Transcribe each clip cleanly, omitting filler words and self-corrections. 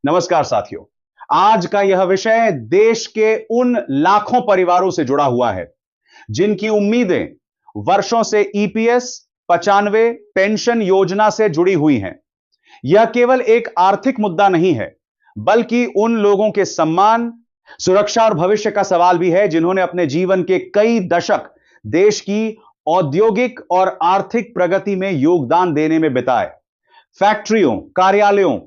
नमस्कार साथियों। आज का यह विषय देश के उन लाखों परिवारों से जुड़ा हुआ है जिनकी उम्मीदें वर्षों से ईपीएस 95 पेंशन योजना से जुड़ी हुई हैं। यह केवल एक आर्थिक मुद्दा नहीं है, बल्कि उन लोगों के सम्मान, सुरक्षा और भविष्य का सवाल भी है जिन्होंने अपने जीवन के कई दशक देश की औद्योगिक और आर्थिक प्रगति में योगदान देने में बिताए। फैक्ट्रियों, कार्यालयों,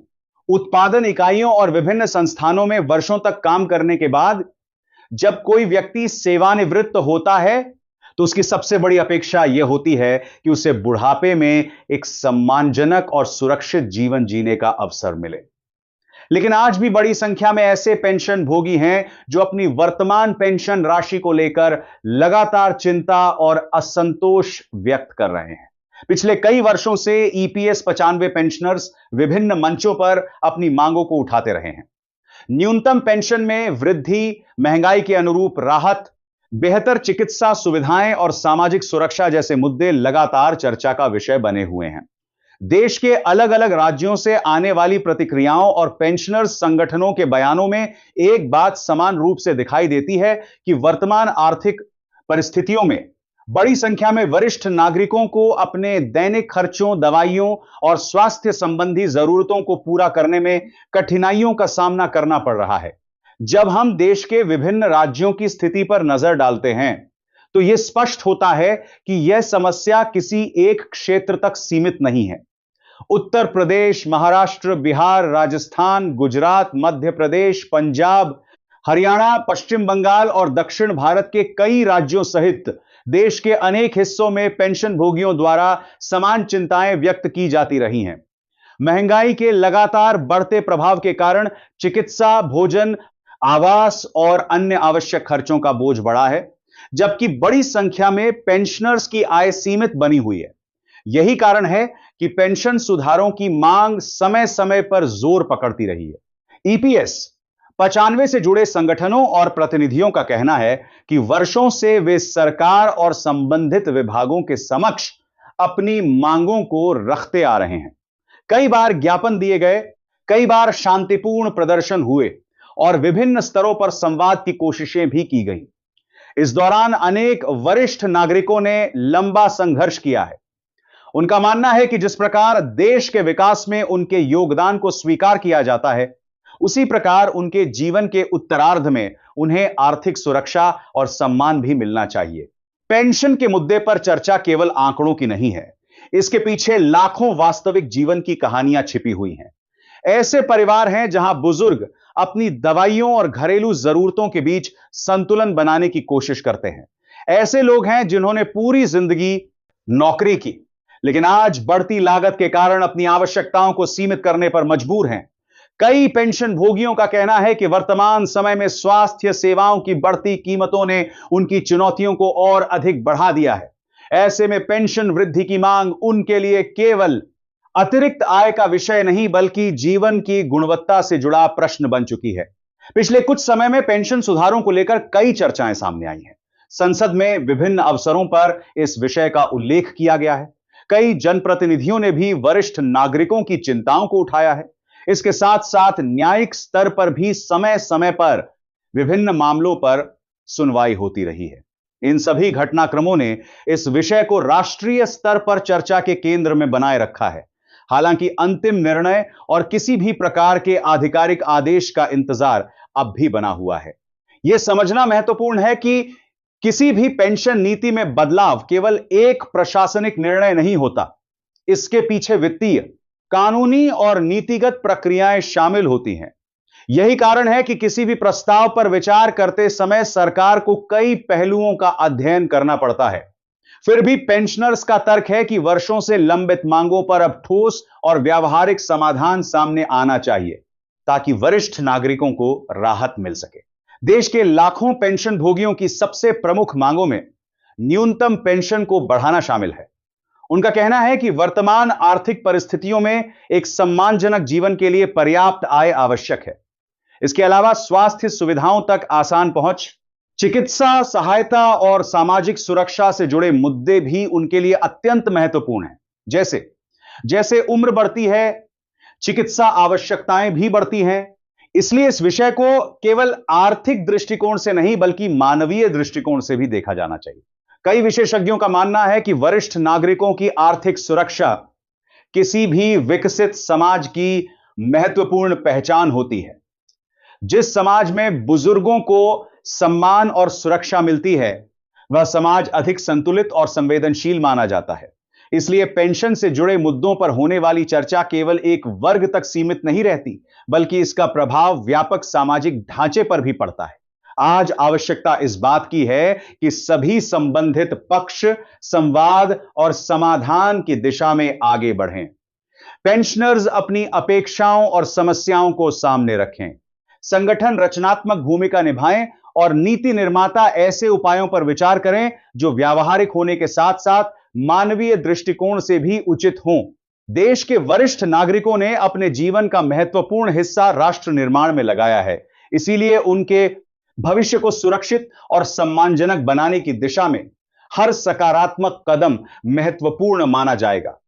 उत्पादन इकाइयों और विभिन्न संस्थानों में वर्षों तक काम करने के बाद जब कोई व्यक्ति सेवानिवृत्त होता है तो उसकी सबसे बड़ी अपेक्षा यह होती है कि उसे बुढ़ापे में एक सम्मानजनक और सुरक्षित जीवन जीने का अवसर मिले। लेकिन आज भी बड़ी संख्या में ऐसे पेंशन भोगी हैं जो अपनी वर्तमान पेंशन राशि को लेकर लगातार चिंता और असंतोष व्यक्त कर रहे हैं। पिछले कई वर्षों से ईपीएस 95 पेंशनर्स विभिन्न मंचों पर अपनी मांगों को उठाते रहे हैं। न्यूनतम पेंशन में वृद्धि, महंगाई के अनुरूप राहत, बेहतर चिकित्सा सुविधाएं और सामाजिक सुरक्षा जैसे मुद्दे लगातार चर्चा का विषय बने हुए हैं। देश के अलग अलग राज्यों से आने वाली प्रतिक्रियाओं और पेंशनर्स संगठनों के बयानों में एक बात समान रूप से दिखाई देती है कि वर्तमान आर्थिक परिस्थितियों में बड़ी संख्या में वरिष्ठ नागरिकों को अपने दैनिक खर्चों, दवाइयों और स्वास्थ्य संबंधी जरूरतों को पूरा करने में कठिनाइयों का सामना करना पड़ रहा है। जब हम देश के विभिन्न राज्यों की स्थिति पर नजर डालते हैं तो यह स्पष्ट होता है कि यह समस्या किसी एक क्षेत्र तक सीमित नहीं है। उत्तर प्रदेश, महाराष्ट्र, बिहार, राजस्थान, गुजरात, मध्य प्रदेश, पंजाब, हरियाणा, पश्चिम बंगाल और दक्षिण भारत के कई राज्यों सहित देश के अनेक हिस्सों में पेंशन भोगियों द्वारा समान चिंताएं व्यक्त की जाती रही हैं। महंगाई के लगातार बढ़ते प्रभाव के कारण चिकित्सा, भोजन, आवास और अन्य आवश्यक खर्चों का बोझ बढ़ा है, जबकि बड़ी संख्या में पेंशनर्स की आय सीमित बनी हुई है। यही कारण है कि पेंशन सुधारों की मांग समय समय पर जोर पकड़ती रही है। ईपीएस 95 से जुड़े संगठनों और प्रतिनिधियों का कहना है कि वर्षों से वे सरकार और संबंधित विभागों के समक्ष अपनी मांगों को रखते आ रहे हैं। कई बार ज्ञापन दिए गए, कई बार शांतिपूर्ण प्रदर्शन हुए और विभिन्न स्तरों पर संवाद की कोशिशें भी की गई। इस दौरान अनेक वरिष्ठ नागरिकों ने लंबा संघर्ष किया है। उनका मानना है कि जिस प्रकार देश के विकास में उनके योगदान को स्वीकार किया जाता है, उसी प्रकार उनके जीवन के उत्तरार्ध में उन्हें आर्थिक सुरक्षा और सम्मान भी मिलना चाहिए। पेंशन के मुद्दे पर चर्चा केवल आंकड़ों की नहीं है, इसके पीछे लाखों वास्तविक जीवन की कहानियां छिपी हुई हैं। ऐसे परिवार हैं जहां बुजुर्ग अपनी दवाइयों और घरेलू जरूरतों के बीच संतुलन बनाने की कोशिश करते हैं। ऐसे लोग हैं जिन्होंने पूरी जिंदगी नौकरी की, लेकिन आज बढ़ती लागत के कारण अपनी आवश्यकताओं को सीमित करने पर मजबूर हैं। कई पेंशन भोगियों का कहना है कि वर्तमान समय में स्वास्थ्य सेवाओं की बढ़ती कीमतों ने उनकी चुनौतियों को और अधिक बढ़ा दिया है। ऐसे में पेंशन वृद्धि की मांग उनके लिए केवल अतिरिक्त आय का विषय नहीं, बल्कि जीवन की गुणवत्ता से जुड़ा प्रश्न बन चुकी है। पिछले कुछ समय में पेंशन सुधारों को लेकर कई चर्चाएं सामने आई हैं। संसद में विभिन्न अवसरों पर इस विषय का उल्लेख किया गया है। कई जनप्रतिनिधियों ने भी वरिष्ठ नागरिकों की चिंताओं को उठाया है। इसके साथ साथ न्यायिक स्तर पर भी समय समय पर विभिन्न मामलों पर सुनवाई होती रही है। इन सभी घटनाक्रमों ने इस विषय को राष्ट्रीय स्तर पर चर्चा के केंद्र में बनाए रखा है। हालांकि अंतिम निर्णय और किसी भी प्रकार के आधिकारिक आदेश का इंतजार अब भी बना हुआ है। यह समझना महत्वपूर्ण है कि किसी भी पेंशन नीति में बदलाव केवल एक प्रशासनिक निर्णय नहीं होता। इसके पीछे वित्तीय, कानूनी और नीतिगत प्रक्रियाएं शामिल होती हैं। यही कारण है कि किसी भी प्रस्ताव पर विचार करते समय सरकार को कई पहलुओं का अध्ययन करना पड़ता है। फिर भी पेंशनर्स का तर्क है कि वर्षों से लंबित मांगों पर अब ठोस और व्यावहारिक समाधान सामने आना चाहिए, ताकि वरिष्ठ नागरिकों को राहत मिल सके। देश के लाखों पेंशन भोगियों की सबसे प्रमुख मांगों में न्यूनतम पेंशन को बढ़ाना शामिल है। उनका कहना है कि वर्तमान आर्थिक परिस्थितियों में एक सम्मानजनक जीवन के लिए पर्याप्त आय आवश्यक है। इसके अलावा स्वास्थ्य सुविधाओं तक आसान पहुंच, चिकित्सा सहायता और सामाजिक सुरक्षा से जुड़े मुद्दे भी उनके लिए अत्यंत महत्वपूर्ण हैं। जैसे जैसे उम्र बढ़ती है, चिकित्सा आवश्यकताएं भी बढ़ती हैं। इसलिए इस विषय को केवल आर्थिक दृष्टिकोण से नहीं बल्कि मानवीय दृष्टिकोण से भी देखा जाना चाहिए। कई विशेषज्ञों का मानना है कि वरिष्ठ नागरिकों की आर्थिक सुरक्षा किसी भी विकसित समाज की महत्वपूर्ण पहचान होती है। जिस समाज में बुजुर्गों को सम्मान और सुरक्षा मिलती है, वह समाज अधिक संतुलित और संवेदनशील माना जाता है। इसलिए पेंशन से जुड़े मुद्दों पर होने वाली चर्चा केवल एक वर्ग तक सीमित नहीं रहती, बल्कि इसका प्रभाव व्यापक सामाजिक ढांचे पर भी पड़ता है। आज आवश्यकता इस बात की है कि सभी संबंधित पक्ष संवाद और समाधान की दिशा में आगे बढ़ें। पेंशनर्स अपनी अपेक्षाओं और समस्याओं को सामने रखें, संगठन रचनात्मक भूमिका निभाएं और नीति निर्माता ऐसे उपायों पर विचार करें जो व्यावहारिक होने के साथ साथ मानवीय दृष्टिकोण से भी उचित हों। देश के वरिष्ठ नागरिकों ने अपने जीवन का महत्वपूर्ण हिस्सा राष्ट्र निर्माण में लगाया है, इसीलिए उनके भविष्य को सुरक्षित और सम्मानजनक बनाने की दिशा में हर सकारात्मक कदम महत्वपूर्ण माना जाएगा।